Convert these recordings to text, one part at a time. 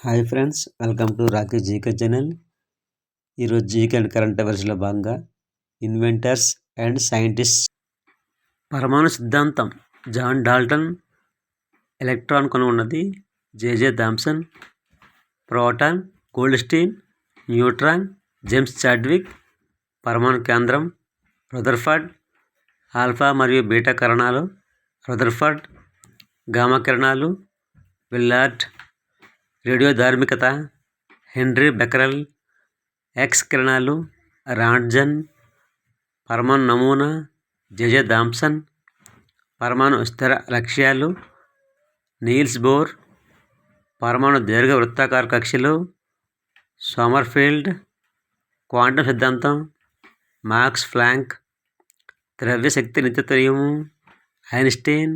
Hi friends, welcome to Rocky GK channel. ఈరోజు GK and current అఫైర్స్లో భాగంగా inventors and scientists. పరమాణు సిద్ధాంతం John Dalton. Electron కనుగొన్నది JJ Thomson. Proton Goldstein. Neutron James Chadwick. పరమాణు కేంద్రం Rutherford. Alpha మరియు beta కిరణాలు రదర్ఫర్డ్. గామా కిరణాలు విల్లార్డ్. రేడియోధార్మికత హెన్రీ బెకరెల్. ఎక్స్ కిరణాలు రాంట్జన్. పరమాణు నమూనా జేజే థామ్సన్. పరమాణు స్థిర లక్ష్యాలు నీల్స్ బోర్. పరమాణు దీర్ఘ వృత్తాకార కక్షలు సోమర్ఫీల్డ్. క్వాంటం సిద్ధాంతం మాక్స్ ప్లాంక్. ద్రవ్య శక్తి నిత్యత్వ నియమం ఐన్స్టీన్.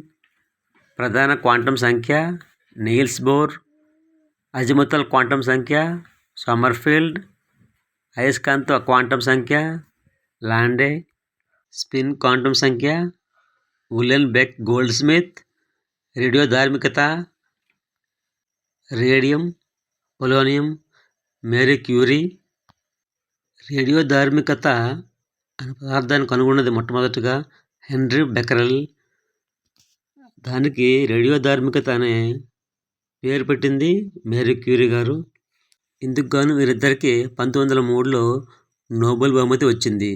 ప్రధాన క్వాంటం సంఖ్య నీల్స్ బోర్. అజిముతల్ క్వాంటం సంఖ్య సోమర్ఫీల్డ్. అయస్కాంత క్వాంటం సంఖ్య లాండే. స్పిన్ క్వాంటం సంఖ్య ఉలెన్బెక్ గోల్డ్స్మిత్. రేడియోధార్మికత రేడియం పొలోనియం మేరీ క్యూరీ. రేడియోధార్మికత అనే పదార్థాన్ని కనుగొన్నది మొట్టమొదటిగా హెన్రీ బెకరెల్. దానికి రేడియోధార్మికత అనే పేరు పెట్టింది మేరీ క్యూరీ గారు. ఇందుకు గాను వీరిద్దరికి 1903లో నోబెల్ బహుమతి వచ్చింది.